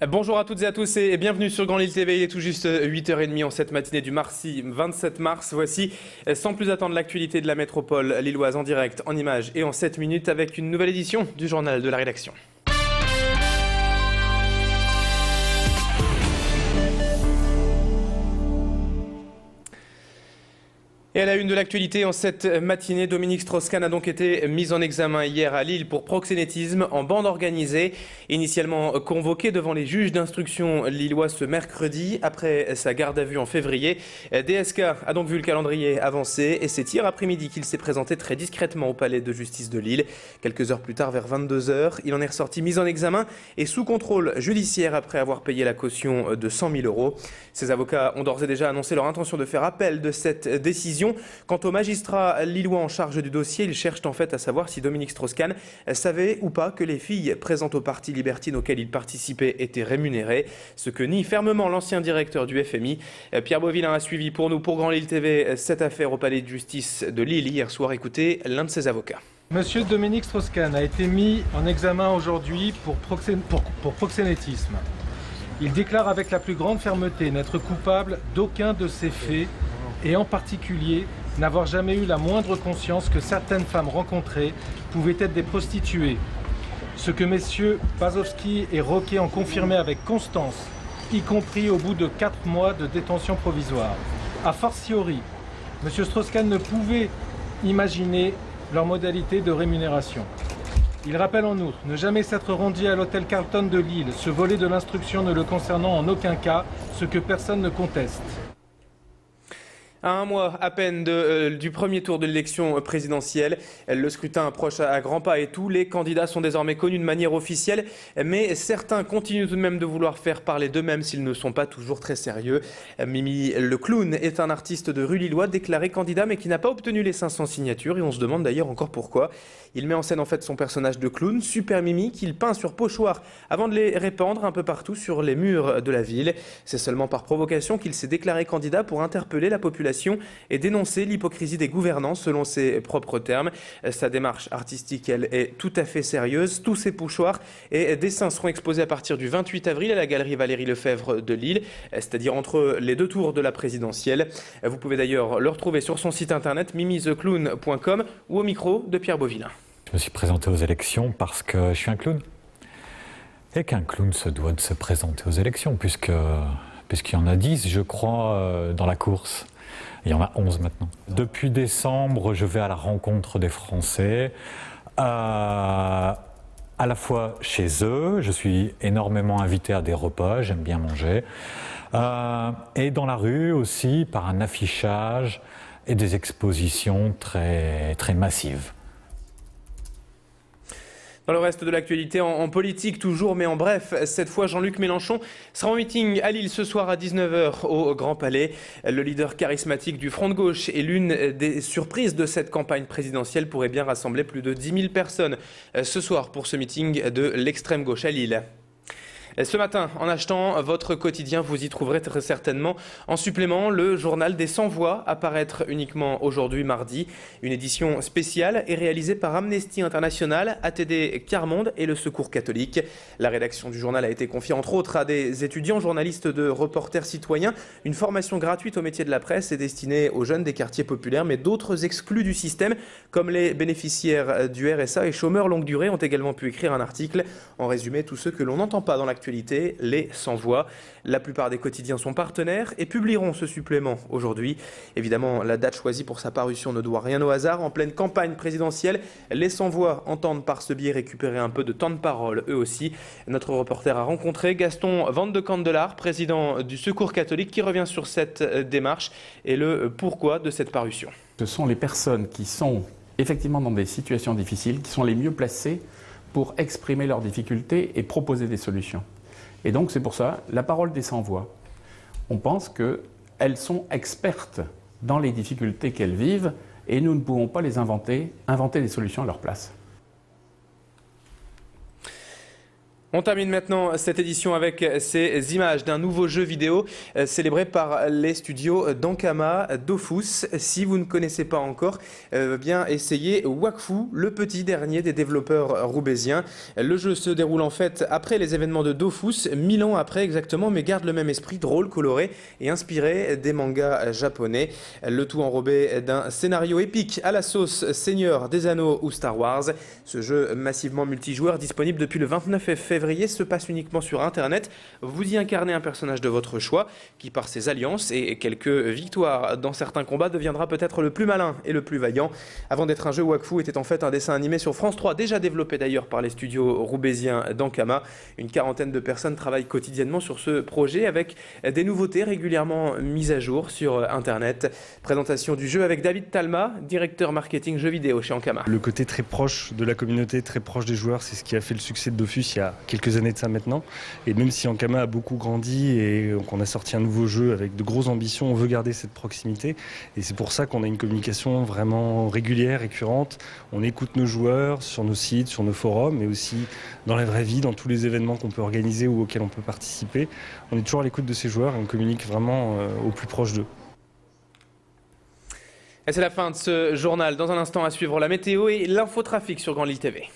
Bonjour à toutes et à tous et bienvenue sur Grand Lille TV. Il est tout juste 8h30 en cette matinée du mardi 27 mars. Voici, sans plus attendre, l'actualité de la métropole lilloise en direct, en images et en 7 minutes avec une nouvelle édition du journal de la rédaction. Et à la une de l'actualité, en cette matinée, Dominique Strauss-Kahn a donc été mis en examen hier à Lille pour proxénétisme en bande organisée. Initialement convoqué devant les juges d'instruction lillois ce mercredi, après sa garde à vue en février, DSK a donc vu le calendrier avancer et c'est hier après-midi qu'il s'est présenté très discrètement au palais de justice de Lille. Quelques heures plus tard, vers 22h, il en est ressorti mis en examen et sous contrôle judiciaire après avoir payé la caution de 100 000 €. Ses avocats ont d'ores et déjà annoncé leur intention de faire appel de cette décision. Quant aux magistrats lillois en charge du dossier, ils cherchent en fait à savoir si Dominique Strauss-Kahn savait ou pas que les filles présentes au parti libertine auquel il participait étaient rémunérées, ce que nie fermement l'ancien directeur du FMI. Pierre Beauvillain a suivi pour nous, pour Grand Lille TV, cette affaire au palais de justice de Lille hier soir. Écoutez l'un de ses avocats. Monsieur Dominique Strauss-Kahn a été mis en examen aujourd'hui pour proxénétisme. Il déclare avec la plus grande fermeté n'être coupable d'aucun de ces faits et en particulier n'avoir jamais eu la moindre conscience que certaines femmes rencontrées pouvaient être des prostituées. Ce que messieurs Pazowski et Roquet ont confirmé avec constance, y compris au bout de 4 mois de détention provisoire. A fortiori, monsieur Strauss-Kahn ne pouvait imaginer leurs modalités de rémunération. Il rappelle en outre ne jamais s'être rendu à l'hôtel Carlton de Lille, ce volet de l'instruction ne le concernant en aucun cas, ce que personne ne conteste. À un mois à peine du premier tour de l'élection présidentielle, le scrutin approche à grands pas et tous les candidats sont désormais connus de manière officielle, mais certains continuent tout de même de vouloir faire parler d'eux-mêmes s'ils ne sont pas toujours très sérieux. Mimi le clown est un artiste de rue lillois déclaré candidat mais qui n'a pas obtenu les 500 signatures et on se demande d'ailleurs encore pourquoi. Il met en scène en fait son personnage de clown, Super Mimi, qu'il peint sur pochoir avant de les répandre un peu partout sur les murs de la ville. C'est seulement par provocation qu'il s'est déclaré candidat pour interpeller la population et dénoncer l'hypocrisie des gouvernants selon ses propres termes. Sa démarche artistique, elle, est tout à fait sérieuse. Tous ses pochoirs et dessins seront exposés à partir du 28 avril à la galerie Valérie Lefebvre de Lille, c'est-à-dire entre les deux tours de la présidentielle. Vous pouvez d'ailleurs le retrouver sur son site internet mimitheclown.com ou au micro de Pierre Beauvillain. Je me suis présenté aux élections parce que je suis un clown. Et qu'un clown se doit de se présenter aux élections, puisqu'il y en a 10, je crois, dans la course. Il y en a 11 maintenant. Depuis décembre, je vais à la rencontre des Français, à la fois chez eux, je suis énormément invité à des repas, j'aime bien manger, et dans la rue aussi par un affichage et des expositions très, très massives. Dans le reste de l'actualité, en politique toujours, mais en bref, cette fois Jean-Luc Mélenchon sera en meeting à Lille ce soir à 19h au Grand Palais. Le leader charismatique du Front de Gauche est l'une des surprises de cette campagne présidentielle, pourrait bien rassembler plus de 10 000 personnes ce soir pour ce meeting de l'extrême gauche à Lille. Ce matin, en achetant votre quotidien, vous y trouverez très certainement en supplément le journal des 100 voix, à paraître uniquement aujourd'hui mardi. Une édition spéciale est réalisée par Amnesty International, ATD Quart-Monde et le Secours catholique. La rédaction du journal a été confiée entre autres à des étudiants journalistes de Reporters citoyens. Une formation gratuite au métier de la presse est destinée aux jeunes des quartiers populaires, mais d'autres exclus du système, comme les bénéficiaires du RSA et chômeurs longue durée, ont également pu écrire un article. En résumé, tous ceux que l'on n'entend pas dans l'actualité, les 100 voix. La plupart des quotidiens sont partenaires et publieront ce supplément aujourd'hui. Évidemment, la date choisie pour sa parution ne doit rien au hasard. En pleine campagne présidentielle, les 100 voix entendent par ce biais récupérer un peu de temps de parole, eux aussi. Notre reporter a rencontré Gaston Van de Candelare, président du Secours catholique, qui revient sur cette démarche et le pourquoi de cette parution. Ce sont les personnes qui sont effectivement dans des situations difficiles, qui sont les mieux placées pour exprimer leurs difficultés et proposer des solutions. Et donc c'est pour ça, la parole des 100 voix. On pense qu'elles sont expertes dans les difficultés qu'elles vivent et nous ne pouvons pas les inventer des solutions à leur place. On termine maintenant cette édition avec ces images d'un nouveau jeu vidéo célébré par les studios d'Ankama, Dofus. Si vous ne connaissez pas encore, bien essayez Wakfu, le petit dernier des développeurs roubaisiens. Le jeu se déroule en fait après les événements de Dofus, 1000 ans après exactement, mais garde le même esprit drôle, coloré et inspiré des mangas japonais. Le tout enrobé d'un scénario épique à la sauce Seigneur des Anneaux ou Star Wars. Ce jeu massivement multijoueur disponible depuis le 29 février se passe uniquement sur Internet. Vous y incarnez un personnage de votre choix qui, par ses alliances et quelques victoires dans certains combats, deviendra peut-être le plus malin et le plus vaillant. Avant d'être un jeu, Wakfu était en fait un dessin animé sur France 3, déjà développé d'ailleurs par les studios roubaisiens d'Ankama. Une quarantaine de personnes travaillent quotidiennement sur ce projet avec des nouveautés régulièrement mises à jour sur Internet. Présentation du jeu avec David Talma, directeur marketing jeux vidéo chez Ankama. Le côté très proche de la communauté, très proche des joueurs, c'est ce qui a fait le succès de Dofus il y a quelques années de ça maintenant. Et même si Ankama a beaucoup grandi et qu'on a sorti un nouveau jeu avec de grosses ambitions, on veut garder cette proximité. Et c'est pour ça qu'on a une communication vraiment régulière, récurrente. On écoute nos joueurs sur nos sites, sur nos forums, mais aussi dans la vraie vie, dans tous les événements qu'on peut organiser ou auxquels on peut participer. On est toujours à l'écoute de ces joueurs et on communique vraiment au plus proche d'eux. Et c'est la fin de ce journal. Dans un instant, à suivre la météo et l'infotrafic sur Grand Lille TV.